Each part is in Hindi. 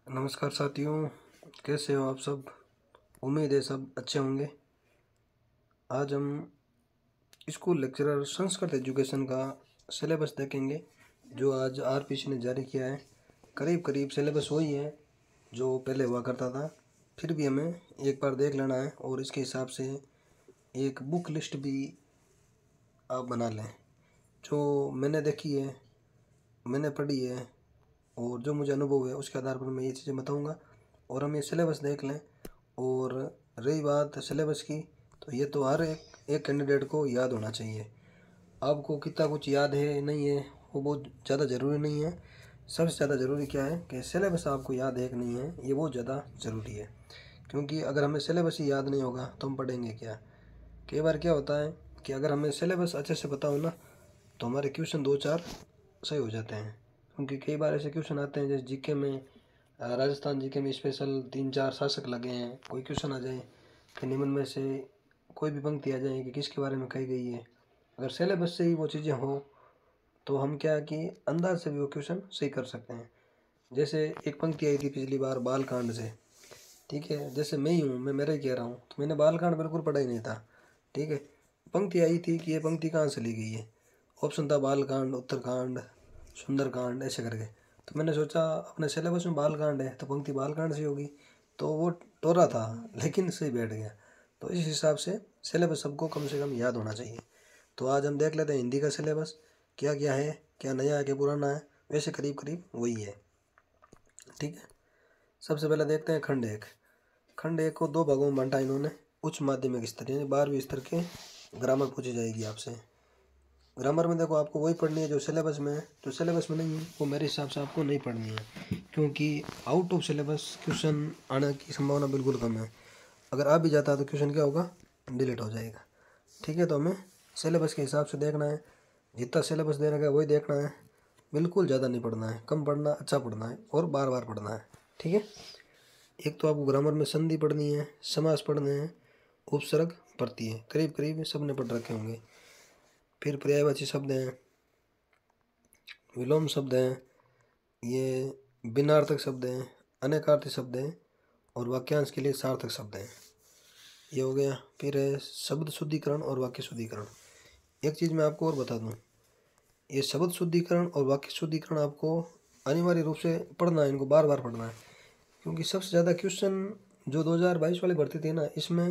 नमस्कार साथियों, कैसे हो आप सब। उम्मीद है सब अच्छे होंगे। आज हम स्कूल लेक्चरर संस्कृत एजुकेशन का सिलेबस देखेंगे जो आज आरपीसी ने जारी किया है। करीब करीब सिलेबस वही है जो पहले हुआ करता था, फिर भी हमें एक बार देख लेना है और इसके हिसाब से एक बुक लिस्ट भी आप बना लें। जो मैंने देखी है, मैंने पढ़ी है और जो मुझे अनुभव है उसके आधार पर मैं ये चीज़ें बताऊंगा और हम ये सिलेबस देख लें। और रही बात सिलेबस की, तो ये तो हर एक कैंडिडेट को याद होना चाहिए। आपको कितना कुछ याद है नहीं है वो बहुत ज़्यादा ज़रूरी नहीं है। सबसे ज़्यादा ज़रूरी क्या है कि सिलेबस आपको याद है कि नहीं है, ये बहुत ज़्यादा ज़रूरी है। क्योंकि अगर हमें सिलेबस ही याद नहीं होगा तो हम पढ़ेंगे क्या। कई बार क्या होता है कि अगर हमें सिलेबस अच्छे से पता हो ना, तो हमारे क्वेश्चन दो चार सही हो जाते हैं। क्योंकि कई बार ऐसे क्वेश्चन आते हैं जैसे जीके में, राजस्थान जीके में स्पेशल 3-4 शासक लगे हैं, कोई क्वेश्चन आ जाए कि निम्न में से कोई भी पंक्ति आ जाए कि किसके बारे में कही गई है। अगर सिलेबस से ही वो चीज़ें हो तो हम क्या कि अंदाज से भी वो क्वेश्चन सही कर सकते हैं। जैसे एक पंक्ति आई थी पिछली बार बालकांड से, ठीक है। जैसे मैं ही हूँ, मैं मेरा ही कह रहा हूँ, तो मैंने बालकांड बिल्कुल पढ़ा ही नहीं था, ठीक है। पंक्ति आई थी कि ये पंक्ति कहाँ से ली गई है, ऑप्शन था बालकांड, उत्तरकांड, सुंदरकांड, ऐसे करके। तो मैंने सोचा अपने सिलेबस में बालकांड है तो पंक्ति बालकांड से होगी, तो वो टोरा था लेकिन सही बैठ गया। तो इस हिसाब से सिलेबस सबको कम से कम याद होना चाहिए। तो आज हम देख लेते हैं हिंदी का सिलेबस क्या क्या है, क्या नया है क्या पुराना है। वैसे करीब करीब वही है, ठीक है। सबसे पहले देखते हैं खंड एक। खंड एक को दो भागों में बांटा इन्होंने। उच्च माध्यमिक स्तर यानी 12वीं स्तर के ग्रामर पूछी जाएगी आपसे। ग्रामर में देखो आपको वही पढ़नी है जो सिलेबस में है। जो सिलेबस में नहीं है वो मेरे हिसाब से आपको नहीं पढ़नी है, क्योंकि आउट ऑफ सिलेबस क्वेश्चन आने की संभावना बिल्कुल कम है। अगर आ भी जाता है तो क्वेश्चन क्या होगा, डिलीट हो जाएगा, ठीक है। तो हमें सिलेबस के हिसाब से देखना है, जितना सिलेबस दे रखा है वही देखना है। बिल्कुल ज़्यादा नहीं पढ़ना है, कम पढ़ना, अच्छा पढ़ना है और बार बार पढ़ना है, ठीक है। एक तो आपको ग्रामर में संधि पढ़नी है, समास पढ़ने हैं, उपसर्ग पढ़ती है, करीब करीब सब ने पढ़ रखे होंगे। फिर पर्यायवाची शब्द हैं, विलोम शब्द हैं, ये बिनार्थक शब्द हैं, अनेकार्थी शब्द हैं और वाक्यांश के लिए सार्थक शब्द हैं, ये हो गया। फिर है शब्द शुद्धिकरण और वाक्य शुद्धिकरण। एक चीज़ मैं आपको और बता दूं, ये शब्द शुद्धिकरण और वाक्य शुद्धिकरण आपको अनिवार्य रूप से पढ़ना है, इनको बार बार पढ़ना है। क्योंकि सबसे ज़्यादा क्वेश्चन जो 2022 वाली भर्ती थी ना, इसमें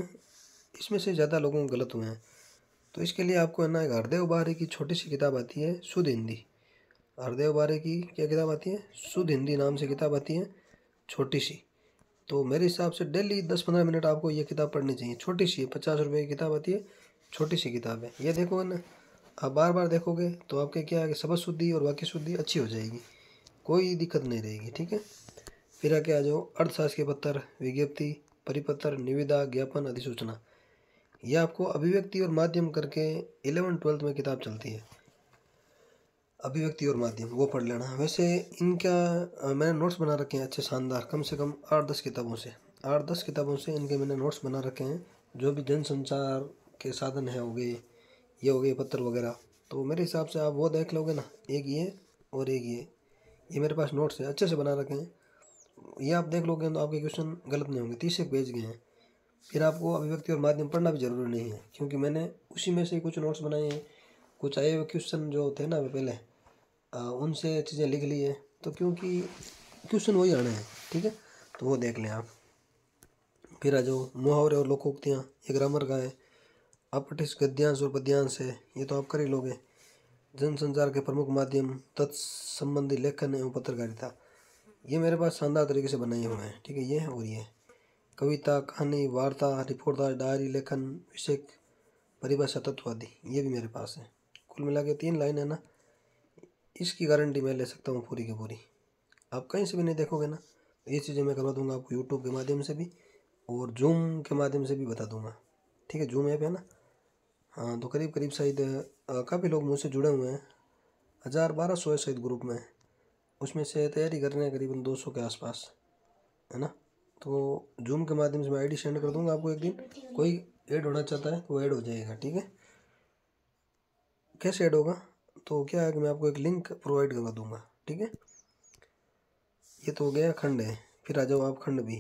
इसमें से ज़्यादा लोगों को गलत हुए हैं। तो इसके लिए आपको है ना एक हरदेव बारे की छोटी सी किताब आती है शुद्ध हिंदी। हरदेव बारे की क्या किताब आती है, शुद्ध हिंदी नाम से किताब आती है, छोटी सी। तो मेरे हिसाब से डेली 10-15 मिनट आपको ये किताब पढ़नी चाहिए। छोटी सी है, 50 रुपये की किताब आती है, छोटी सी किताब है। ये देखोगे ना, आप बार बार देखोगे तो आपके क्या है कि शब्द शुद्धि और वाक्य शुद्धि अच्छी हो जाएगी, कोई दिक्कत नहीं रहेगी, ठीक है। फिर आके आ जाओ अर्थशास्त्र के पत्र, विज्ञप्ति, परिपत्र, निविदा, ज्ञापन, अधिसूचना। यह आपको अभिव्यक्ति और माध्यम करके 11th-12th में किताब चलती है, अभिव्यक्ति और माध्यम, वो पढ़ लेना। वैसे इनका मैंने नोट्स बना रखे हैं अच्छे शानदार, कम से कम 8-10 किताबों से, 8-10 किताबों से इनके मैंने नोट्स बना रखे हैं। जो भी जनसंचार के साधन है हो गए, ये हो गए पत्र वगैरह। तो मेरे हिसाब से आप वो देख लोगे ना, एक ये और एक ये मेरे पास नोट्स है अच्छे से बना रखे हैं। ये आप देख लोगे तो आपके क्वेश्चन गलत नहीं होंगे, 30 एक पेज के हैं। फिर आपको अभिव्यक्ति और माध्यम पढ़ना भी जरूरी नहीं है, क्योंकि मैंने उसी में से कुछ नोट्स बनाए हैं। कुछ आए हुए क्वेश्चन जो थे ना पहले, उनसे चीज़ें लिख ली है। तो क्योंकि क्वेश्चन वही आने हैं, ठीक है, तो वो देख लें आप। फिर आ जाओ मुहावरे और लोकोक्तियाँ, ये ग्रामर का है। अपठित गद्यांश और पद्यांश है, ये तो आप कर ही लोगे। जनसंचार के प्रमुख माध्यम, तत्संबंधी लेखन एवं पत्रकारिता, ये मेरे पास शानदार तरीके से बनाए हुए हैं, ठीक है। ये और ये कविता, कहानी, वार्ता, रिपोर्टदार, डायरी, लेखन, विषय, परिभाषा, तत्व आदि, ये भी मेरे पास है। कुल मिला के 3 लाइन है ना, इसकी गारंटी मैं ले सकता हूँ पूरी की पूरी। आप कहीं से भी नहीं देखोगे ना, तो ये चीज़ें मैं करवा दूंगा आपको यूट्यूब के माध्यम से भी और जूम के माध्यम से भी बता दूंगा, ठीक है। जूम ऐप है ना, हाँ। तो करीब करीब शायद काफ़ी लोग मुझसे जुड़े हुए हैं, 1000-1200 है शायद ग्रुप में। उसमें से तैयारी कर रहे हैं करीबन 200 के आसपास, है ना। तो जूम के माध्यम से मैं आईडी सेंड कर दूंगा आपको। एक दिन कोई ऐड होना चाहता है तो वो ऐड हो जाएगा, ठीक है। कैसे ऐड होगा, तो क्या है कि मैं आपको एक लिंक प्रोवाइड करवा दूंगा, ठीक है। ये तो हो गया खंड है। फिर आ जाओ आप खंड बी।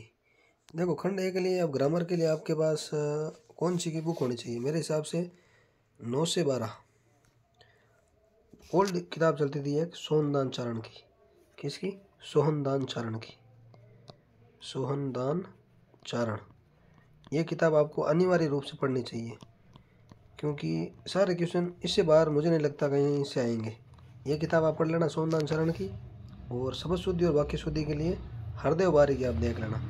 देखो खंड ए के लिए अब ग्रामर के लिए आपके पास कौन सी की बुक होनी चाहिए? मेरे हिसाब से 9 से 12 ओल्ड किताब चलती थी एक सोहनदान चारण की। किसकी? सोहनदान चारण की। सोहनदान चारण, ये किताब आपको अनिवार्य रूप से पढ़नी चाहिए, क्योंकि सारे क्वेश्चन इससे बाहर मुझे नहीं लगता कहीं से आएंगे। ये किताब आप पढ़ लेना सोहनदान चारण की, और शब्द शुद्धि और वाक्य शुद्धि के लिए हरदेव बारी की आप देख लेना।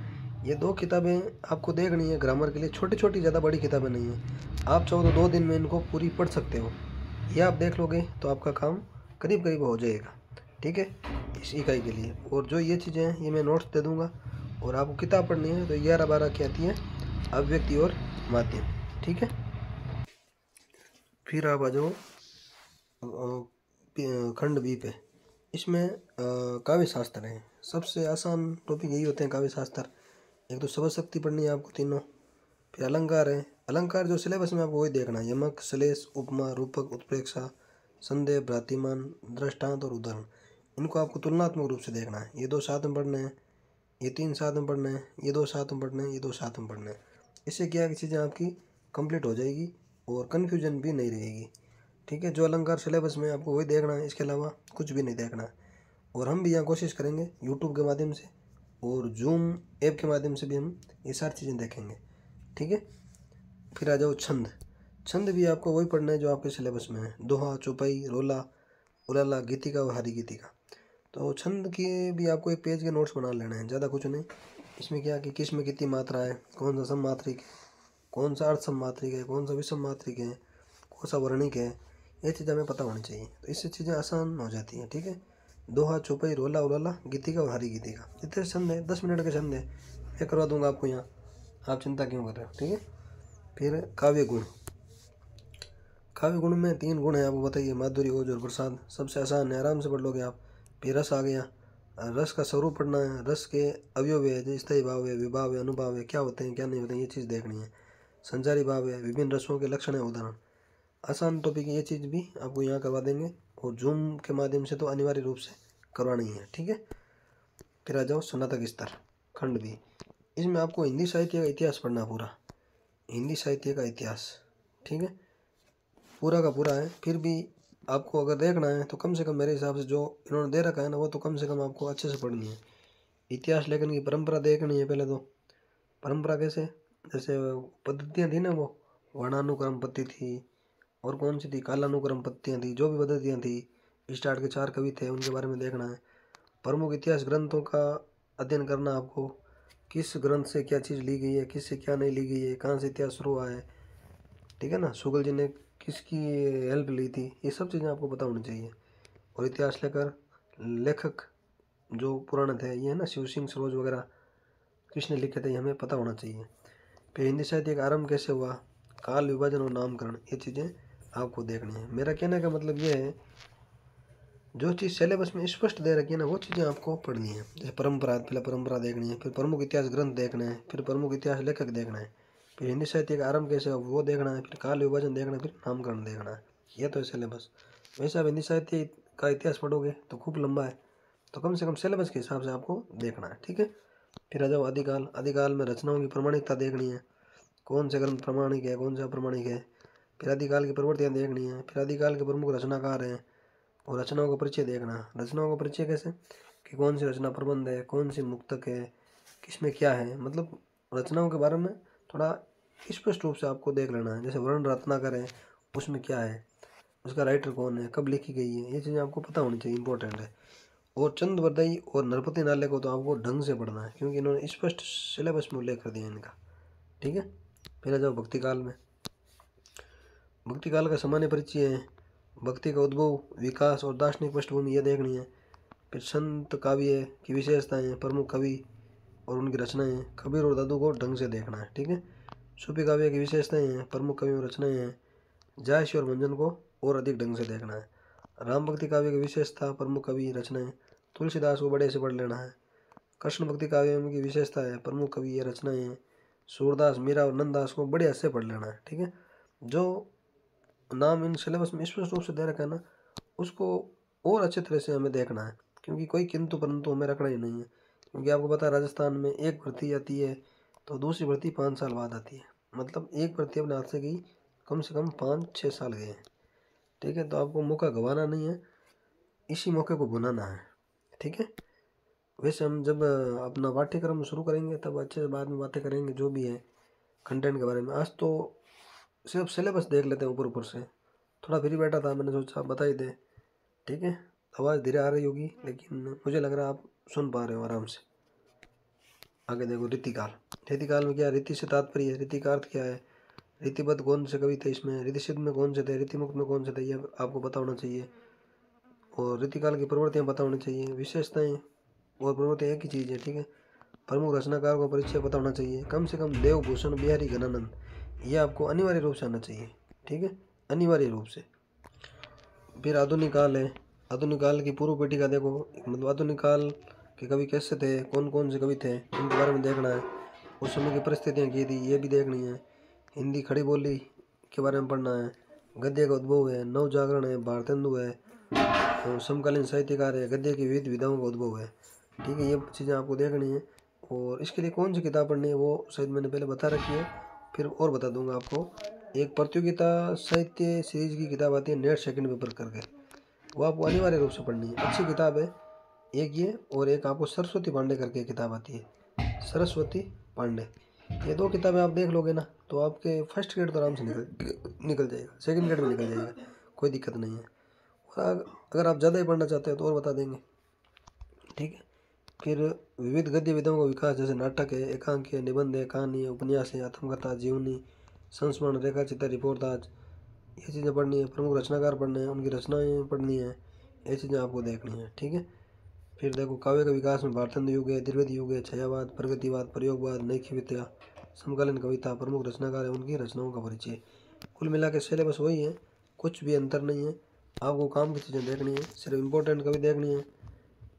ये 2 किताबें आपको देखनी है ग्रामर के लिए, छोटी छोटी, ज़्यादा बड़ी किताबें नहीं हैं। आप चाहो तो 2 दिन में इनको पूरी पढ़ सकते हो। ये आप देख लोगे तो आपका काम करीब करीब हो जाएगा, ठीक है, इस इकाई के लिए। और जो ये चीज़ें हैं ये मैं नोट्स दे दूँगा, और आपको किताब पढ़नी है तो 11-12 की आती है, अभिव्यक्ति और माध्यम, ठीक है। फिर आप आ जाओ खंड बी पे। इसमें काव्य शास्त्र है। सबसे आसान टॉपिक यही होते हैं काव्य शास्त्र। एक तो शब्द शक्ति पढ़नी है आपको तीनों, फिर अलंकार है। अलंकार जो सिलेबस में आपको वही देखना है, यमक, श्लेष, उपमा, रूपक, उत्प्रेक्षा, संदेह, भ्रातिमान, दृष्टांत और उदाहरण। इनको आपको तुलनात्मक रूप से देखना है। ये 2 साथ में पढ़ने हैं, ये 3 साथ में पढ़ने हैं, ये 2 साथ में पढ़ने हैं, ये 2 साथ में पढ़ने हैं। इससे क्या है, चीज़ें आपकी कंप्लीट हो जाएगी और कन्फ्यूजन भी नहीं रहेगी, ठीक है। जो अलंकार सिलेबस में आपको वही देखना है, इसके अलावा कुछ भी नहीं देखना है। और हम भी यहाँ कोशिश करेंगे यूट्यूब के माध्यम से और जूम ऐप के माध्यम से भी हम ये सारी चीज़ें देखेंगे, ठीक है। फिर आ जाओ छंद। छंद भी आपको वही पढ़ना है जो आपके सिलेबस में है, दोहा, चौपाई, रोला, उलाला, गीतिका और हरी गीतिका। तो छंद की भी आपको एक पेज के नोट्स बना लेना है, ज़्यादा कुछ नहीं। इसमें क्या कि किस में कितनी मात्रा है, कौन सा सममात्रिक है, कौन सा अर्ध सममात्रिक है, कौन सा विषम मात्रिक है, कौन सा वर्णिक है, ये चीज़ हमें पता होनी चाहिए। तो इससे चीज़ें आसान हो जाती हैं, ठीक है। दोहा, चौपाई, रोला, उलाला, गीतिका और हरी गीतिका, इतने छंद है, 10 मिनट के छंद है, मैं करवा दूंगा आपको यहाँ, आप चिंता क्यों कर रहे हो, ठीक है। फिर काव्य गुण। काव्य गुण में 3 गुण है, आपको बताइए, माधुरी, ओज और प्रसाद। सबसे आसान है, आराम से पढ़ लोगे आप। फिर रस आ गया, रस का स्वरूप पढ़ना है, रस के अवयव है, जैसे स्थायी भाव है, विभाव है, अनुभाव है, क्या होते हैं क्या नहीं होते हैं, ये चीज़ देखनी है। संचारी भाव है, विभिन्न रसों के लक्षण है, उदाहरण। आसान टॉपिक ये चीज़ भी आपको यहाँ करवा देंगे, और जूम के माध्यम से तो अनिवार्य रूप से करवानी है, ठीक है। फिर आ जाओ स्नातक स्तर, खंड बी। इसमें आपको हिंदी साहित्य का इतिहास पढ़ना, पूरा हिंदी साहित्य का इतिहास, ठीक है, पूरा का पूरा है। फिर भी आपको अगर देखना है तो कम से कम मेरे हिसाब से जो इन्होंने दे रखा है ना, वो तो कम से कम आपको अच्छे से पढ़नी है। इतिहास लेखन की परंपरा देखनी है पहले तो। परंपरा कैसे, जैसे पद्धतियाँ थी ना, वो वर्णानुक्रम पद्धति थी, और कौन सी थी, कालानुक्रम पद्धतियाँ थी, जो भी पद्धतियाँ थी, स्टार्ट के 4 कवि थे, उनके बारे में देखना है। प्रमुख इतिहास ग्रंथों का अध्ययन करना आपको, किस ग्रंथ से क्या चीज़ ली गई है, किस से क्या नहीं ली गई है, कहाँ से इतिहास शुरू हुआ है, ठीक है ना, शुगल जी ने किसकी हेल्प ली थी, ये सब चीज़ें आपको पता होनी चाहिए। और इतिहास लेकर लेखक जो पुराने थे, ये है ना, शिव सिंह सरोज वगैरह, किसने लिखे थे, ये हमें पता होना चाहिए। फिर हिंदी साहित्य का आरंभ कैसे हुआ, काल, विभाजन और नामकरण, ये चीज़ें आपको देखनी है। मेरा कहने का मतलब ये है, जो चीज़ सिलेबस में स्पष्ट दे रखी है ना, वो चीज़ें आपको पढ़नी है। जैसे परंपरा, पहले परंपरा देखनी है, फिर प्रमुख इतिहास ग्रंथ देखना है, फिर प्रमुख इतिहास लेखक देखना है, फिर हिंदी साहित्य का आरंभ कैसे हो वो देखना है, फिर काल विभाजन देखना है, फिर नामकरण देखना है। ये तो है सिलेबस। वैसे आप हिंदी साहित्य का इतिहास पढ़ोगे तो खूब लंबा है, तो कम से कम सिलेबस के हिसाब से आपको देखना है, ठीक है। फिर आ जाओ आदिकाल। आदिकाल में रचनाओं की प्रमाणिकता देखनी है, कौन से ग्रंथ प्रमाणिक है, कौन सा अप्रमाणिक है। फिर आदिकाल की प्रवृत्तियाँ देखनी है। फिर आदिकाल के प्रमुख रचनाकार हैं, और रचनाओं का परिचय देखना। रचनाओं का परिचय कैसे, कि कौन सी रचना प्रबंध है, कौन सी मुक्तक है, किसमें क्या है, मतलब रचनाओं के बारे में थोड़ा स्पष्ट रूप से आपको देख लेना है। जैसे वर्ण रत्नाकर है, उसमें क्या है, उसका राइटर कौन है, कब लिखी गई है, ये चीज़ें आपको पता होनी चाहिए, इंपॉर्टेंट है। और चंद बरदई और नरपति नाले को तो आपको ढंग से पढ़ना है, क्योंकि इन्होंने स्पष्ट सिलेबस में उल्लेख कर दिया इनका, ठीक है। फिर आ जाओ भक्ति काल में। भक्ति काल का सामान्य परिचय है, भक्ति का उद्भव, विकास और दार्शनिक पृष्ठभूमि ये देखनी है। फिर संत काव्य की विशेषताएं, प्रमुख कवि और उनकी रचनाएं, कबीर और दादू को ढंग से देखना है, ठीक है। सूफी काव्य की विशेषताएं हैं, प्रमुख कवि और रचनाएं हैं, जायसी और मंजन को और अधिक ढंग से देखना है। राम भक्ति काव्य की विशेषता, प्रमुख कवि, रचनाएं, तुलसीदास को बड़े से पढ़ लेना है। कृष्ण भक्ति काव्य की विशेषता है, प्रमुख कवि, रचनाएं हैं, सूरदास, मीरा और नंददास को बड़े से पढ़ लेना है, ठीक है। जो नाम इन सिलेबस में स्पष्ट रूप से दे रखा है ना, उसको और अच्छे तरह से हमें देखना है, क्योंकि कोई किंतु परंतु हमें रखना ही नहीं है। क्योंकि आपको पता है राजस्थान में एक भर्ती आती है तो दूसरी भर्ती 5 साल बाद आती है, मतलब एक भर्ती अपने हाथ से गई कम से कम 5-6 साल गए हैं। ठीक है, तो आपको मौका गंवाना नहीं है, इसी मौके को भुनाना है। ठीक है, वैसे हम जब अपना पाठ्यक्रम शुरू करेंगे तब अच्छे से बाद में बातें करेंगे जो भी है कंटेंट के बारे में। आज तो सिर्फ सिलेबस देख लेते हैं ऊपर ऊपर से, थोड़ा फ्री बैठा था, मैंने सोचा बता ही दे। ठीक है, आवाज़ धीरे आ रही होगी लेकिन मुझे लग रहा है आप सुन पा रहे हो आराम से। आगे देखो, रीतिकाल। रीतिकाल में क्या, रीति से तात्पर्य है, रीति का अर्थ क्या है, रीतिबद्ध कौन से कवि थे इसमें, रीतिसिद्ध में कौन से थे, रीतिमुक्त में कौन से थे, ये आपको पता होना चाहिए। और रीतिकाल की प्रवृत्तियाँ पता होनी चाहिए, विशेषताएँ और प्रवृत्ति एक ही चीज़ है। ठीक है, प्रमुख रचनाकार को परिचय पता होना चाहिए, कम से कम देवभूषण बिहारी घनानंद, ये आपको अनिवार्य रूप से आना चाहिए। ठीक है, अनिवार्य रूप से। फिर आधुनिक काल है, आधुनिक काल की पूर्व पीढ़ी देखो, मतलब आधुनिक काल के कवि कैसे थे, कौन कौन से कवि थे, इनके बारे में देखना है। उस समय की परिस्थितियाँ की थी ये भी देखनी है। हिंदी खड़ी बोली के बारे में पढ़ना है। गद्य का उद्भव है, नव जागरण है, भारतेंदु है, तो समकालीन साहित्यकार है, गद्य की विविध विधाओं का उद्भव है। ठीक है, ये चीज़ें आपको देखनी है। और इसके लिए कौन सी किताब पढ़नी है वो शायद मैंने पहले बता रखी है, फिर और बता दूंगा आपको। एक प्रतियोगिता साहित्य सीरीज की किताब आती है नेट सेकंड पेपर करके, वो आपको अनिवार्य रूप से पढ़नी है, अच्छी किताब है। एक ये, और एक आपको सरस्वती पांडे करके किताब आती है, सरस्वती पांडे। ये दो किताबें आप देख लोगे ना तो आपके फर्स्ट ग्रेड तो आराम से निकल जाएगा, सेकंड ग्रेड में निकल जाएगा, कोई दिक्कत नहीं है। और अगर आप ज़्यादा ही पढ़ना चाहते हो तो और बता देंगे। ठीक है, फिर विविध गद्य विधाओं का विकास, जैसे नाटक है, एकांक है, निबंध है, कहानी है, उपन्यास है, आत्मकथा, जीवनी, संस्मरण, रेखाचित्र, रिपोर्टाज, ये चीज़ें पढ़नी है। प्रमुख रचनाकार पढ़ने हैं, उनकी रचनाएं पढ़नी है, ये चीज़ें आपको देखनी है। ठीक है, फिर देखो काव्य का विकास में भारतेंदु युग है, द्विवेदी युग है, छायावाद, प्रगतिवाद, प्रयोगवाद, नैकी विद्या, समकालीन कविता, प्रमुख रचनाकार है, उनकी रचनाओं का परिचय। कुल मिला के सिलेबस वही है, कुछ भी अंतर नहीं है। आपको काम की चीज़ें देखनी है, सिर्फ इम्पोर्टेंट कवि देखनी है।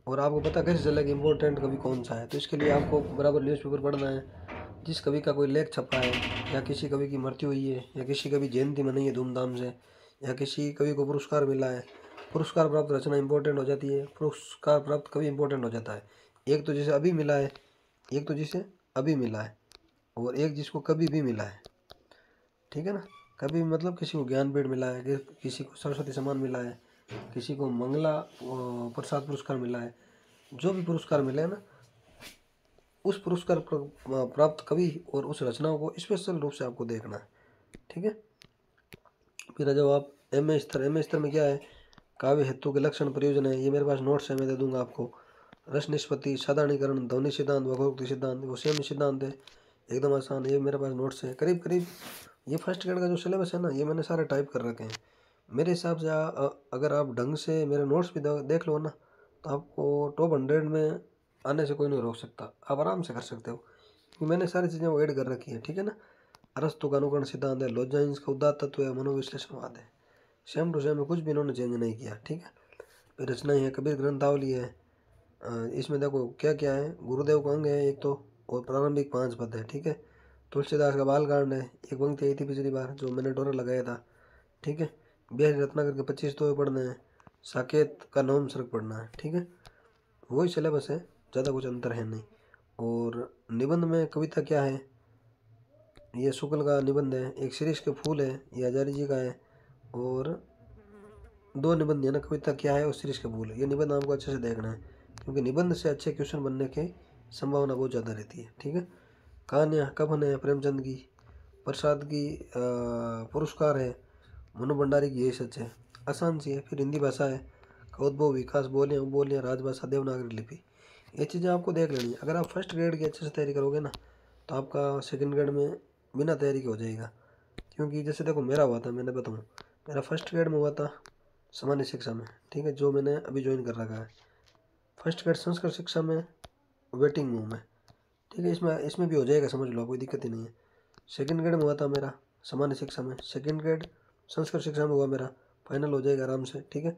और आपको पता कैसे चलेगा इम्पोर्टेंट कवि कौन सा है, तो इसके लिए आपको बराबर न्यूज़पेपर पढ़ना है। जिस कवि का कोई लेख छपा है, या किसी कवि की मृत्यु हुई है, या किसी कवि जयंती मनाई है धूमधाम से, या किसी कवि को पुरस्कार मिला है, पुरस्कार प्राप्त रचना इंपॉर्टेंट हो जाती है, पुरस्कार प्राप्त कवि इंपॉर्टेंट हो जाता है। एक तो जिसे अभी मिला है, एक तो जिसे अभी मिला है, और एक जिसको कभी भी मिला है। ठीक है ना, कभी मतलब किसी को ज्ञानपीठ मिला है, किसी को सरस्वती सम्मान मिला है, किसी को मंगला प्रसाद पुरस्कार मिला है, जो भी पुरस्कार मिले हैं ना, उस पुरस्कार प्राप्त कवि और उस रचनाओं को स्पेशल रूप से आपको देखना है। ठीक है, फिर जब आप एम स्तर में क्या है, काव्य हेतु के लक्षण प्रयोजन है, ये मेरे पास नोट्स है, मैं दे दूंगा आपको। रस निष्पत्ति, साधारणीकरण, ध्वनि सिद्धांत, वक्रोक्ति सिद्धांत, वो सेम सिद्धांत है, एकदम आसान। ये मेरे पास नोट्स है, करीब करीब ये फर्स्ट ग्रेड का जो सिलेबस है ना, ये मैंने सारे टाइप कर रखे हैं। मेरे हिसाब से अगर आप ढंग से मेरे नोट्स भी देख लो ना, तो आपको टॉप 100 में आने से कोई नहीं रोक सकता, आप आराम से कर सकते हो, क्योंकि मैंने सारी चीज़ें वो ऐड कर रखी हैं। ठीक है ना, अरस्तु का अनुकरण सिद्धांत है, लॉजाइन्स का उदात्त तत्व है, मनोविश्लेषणवाद है, सेम टू सेम, कुछ भी इन्होंने चेंज नहीं किया। ठीक है, फिर रचनाएँ हैं, कबीर ग्रंथावली है, इसमें देखो क्या क्या है, गुरुदेव का अंग है एक तो, और प्रारंभिक 5 पद है। ठीक है, तुलसीदास का बालकांड है, एक पंक्ति आई थी पिछली बार जो मैंने डोरा लगाया था। ठीक है, बिहारी रत्नाकर के 25 दोहे पढ़ने हैं, साकेत का नवम सर्ग पढ़ना है। ठीक है, वही सिलेबस है, ज़्यादा कुछ अंतर है नहीं। और निबंध में कविता क्या है, ये शुक्ल का निबंध है, एक शिरीष के फूल है, ये हजारी जी का है, और 2 निबंध है ना, कविता क्या है और शिरीष के फूल है। ये निबंध आपको अच्छे से देखना है, क्योंकि निबंध से अच्छे क्वेश्चन बनने की संभावना बहुत ज़्यादा रहती है। ठीक है, कहानियाँ कफन है, प्रेमचंद की, प्रसाद की पुरस्कार है, मनु भंडारी की, यही सच है, आसान सी है। फिर हिंदी भाषा है, का उद्भव, विकास, बोलियाँ उपबोलियाँ, राजभाषा, देवनागरी लिपि, ये चीज़ें आपको देख लेनी है। अगर आप फर्स्ट ग्रेड की अच्छे से तैयारी करोगे ना, तो आपका सेकंड ग्रेड में बिना तैयारी के हो जाएगा। क्योंकि जैसे देखो मेरा हुआ था, मैंने बताऊँ, मेरा फर्स्ट ग्रेड में हुआ था सामान्य शिक्षा में। ठीक है, जो मैंने अभी ज्वाइन कर रखा है। फर्स्ट ग्रेड संस्कृत शिक्षा में वेटिंग में हूँ मैं। ठीक है, इसमें भी हो जाएगा, समझ लो, कोई दिक्कत ही नहीं है। सेकंड ग्रेड में हुआ था मेरा सामान्य शिक्षा में, सेकंड ग्रेड संस्कृत शिक्षा में हुआ मेरा, फाइनल हो जाएगा आराम से। ठीक है,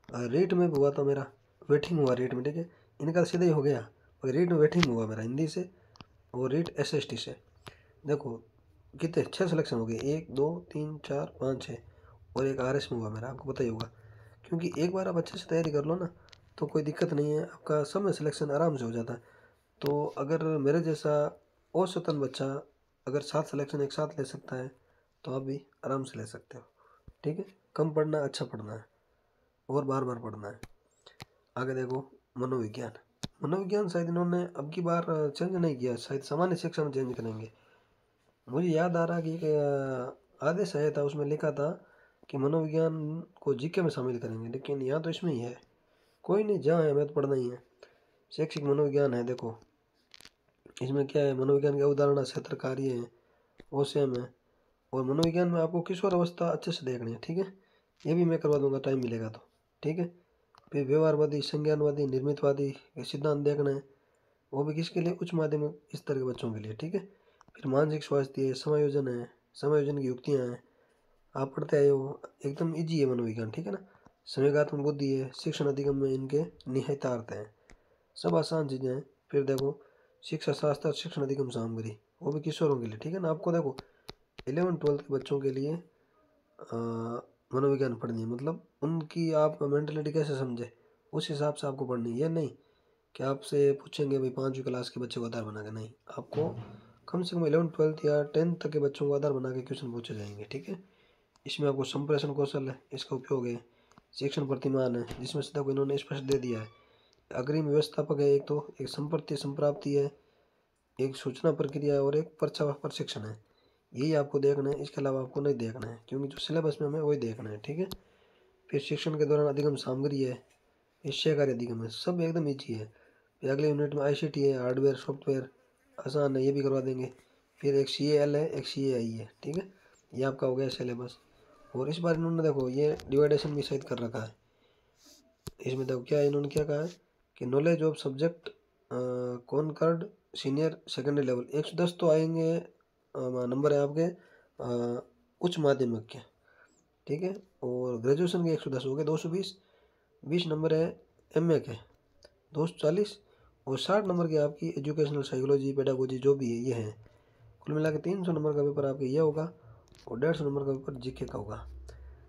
रेट में भी हुआ था मेरा, वेटिंग हुआ रेट में। ठीक है, इनका सीधा ही हो गया, मगर रेट में वेटिंग हुआ मेरा हिंदी से, और रेट SST से। देखो कितने 6 सिलेक्शन हो गए, 1 2 3 4 5 6, और एक RS में हुआ मेरा, आपको पता ही होगा। क्योंकि एक बार आप अच्छे से तैयारी कर लो ना, तो कोई दिक्कत नहीं है, आपका सब में सिलेक्शन आराम से हो जाता है। तो अगर मेरे जैसा औसतन बच्चा अगर 7 सिलेक्शन एक साथ ले सकता है तो आप भी आराम से ले सकते हो। ठीक है, कम पढ़ना, अच्छा पढ़ना है और बार बार पढ़ना है। आगे देखो मनोविज्ञान। मनोविज्ञान शायद इन्होंने अब की बार चेंज नहीं किया, शायद सामान्य शिक्षा में चेंज करेंगे। मुझे याद आ रहा कि एक आदेश आया था, उसमें लिखा था कि मनोविज्ञान को जीके में शामिल करेंगे, लेकिन यहाँ तो इसमें ही है। कोई नहीं, जहाँ है हमें तो पढ़ना ही है। शैक्षिक मनोविज्ञान है, देखो इसमें क्या है, मनोविज्ञान की अवधारणा, क्षेत्र, कार्य है, वो सेम है। और मनोविज्ञान में आपको किशोर अवस्था अच्छे से देखनी है। ठीक है, ये भी मैं करवा दूंगा, टाइम मिलेगा तो। ठीक है, फिर व्यवहारवादी, संज्ञानवादी, निर्मितवादी सिद्धांत देखना है, वो भी किसके लिए, उच्च माध्यमिक स्तर के बच्चों के लिए। ठीक है, फिर मानसिक स्वास्थ्य है, समायोजन है, समायोजन की युक्तियाँ हैं, आप पढ़ते आए हो, एकदम इजी है मनोविज्ञान। ठीक है ना, संवेगात्मक बुद्धि है, शिक्षण अधिगम में इनके निहितार्थ हैं, सब आसान चीज़ें हैं। फिर देखो शिक्षा शास्त्र, शिक्षण अधिगम सामग्री, वो भी किशोरों के लिए। ठीक है ना, आपको देखो 11-12 के बच्चों के लिए मनोविज्ञान पढ़नी है, मतलब उनकी आप मेंटलिटी कैसे समझे उस हिसाब से आपको पढ़नी है। ये नहीं कि आपसे पूछेंगे भाई 5वीं क्लास के बच्चे को आधार बना के, नहीं, आपको कम से कम 11-12 या 10th तक के बच्चों को आधार बना के क्वेश्चन पूछे जाएंगे। ठीक है, इसमें आपको संप्रेषण कौशल है, इसका उपयोग है, शिक्षण प्रतिमान है, जिसमें से देखो इन्होंने स्पष्ट दे दिया है, अग्रिम व्यवस्थापक है, एक तो एक संपत्ति संप्राप्ति है, एक सूचना प्रक्रिया है और एक प्रशिक्षण है। यही आपको देखना है, इसके अलावा आपको नहीं देखना है, क्योंकि जो सिलेबस में हमें वही देखना है। ठीक है, फिर शिक्षण के दौरान अधिगम सामग्री है, निश्चय कार्य अधिगम है, सब एकदम ईजी है। फिर अगले यूनिट में ICT है, हार्डवेयर सॉफ्टवेयर आसान है, ये भी करवा देंगे। फिर एक CAL है, एक CAI है। ठीक है, ये आपका हो गया सिलेबस। और इस बार इन्होंने देखो ये डिवाइडेशन भी शायद कर रखा है। इसमें देखो क्या इन्होंने क्या कहा है कि knowledge of subject concerned senior secondary level 110 तो आएंगे, नंबर है आपके उच्च माध्यमिक के। ठीक है, और ग्रेजुएशन के 110 हो गए, 220 नंबर है MA के, 240, और 60 नंबर के आपकी एजुकेशनल साइकोलॉजी, पेडागोजी जो भी है ये है। कुल मिला के 300 नंबर का पेपर आपका ये होगा, और 150 नंबर का पेपर GK का होगा।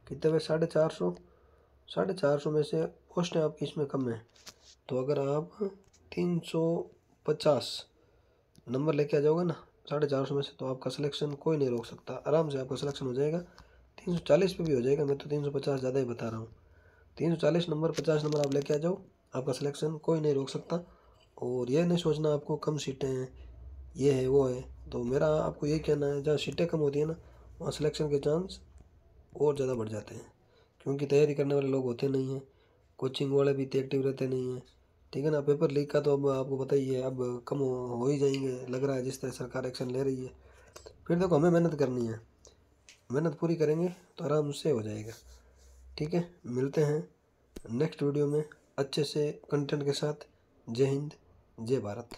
कितने पे 450, 450 में से पोस्टें आपकी इसमें कम है, तो अगर आप 350 नंबर लेके आ जाओगे ना 450 में से, तो आपका सिलेक्शन कोई नहीं रोक सकता, आराम से आपका सिलेक्शन हो जाएगा। 340 पे भी हो जाएगा, मैं तो 350 ज़्यादा ही बता रहा हूँ। 340 नंबर, 50 नंबर आप लेके आ जाओ, आपका सिलेक्शन कोई नहीं रोक सकता। और ये नहीं सोचना आपको कम सीटें हैं, ये है वो है, तो मेरा आपको यही कहना है, जहाँ सीटें कम होती है ना वहाँ सिलेक्शन के चांस और ज़्यादा बढ़ जाते हैं, क्योंकि तैयारी करने वाले लोग होते नहीं हैं, कोचिंग वाले भी इतने एक्टिव रहते नहीं हैं। ठीक है ना, पेपर लीक का तो अब आपको पता ही है, अब कम हो ही जाएंगे लग रहा है, जिस तरह सरकार एक्शन ले रही है। फिर देखो हमें मेहनत करनी है, मेहनत पूरी करेंगे तो आराम से हो जाएगा। ठीक है, मिलते हैं नेक्स्ट वीडियो में अच्छे से कंटेंट के साथ। जय हिंद, जय भारत।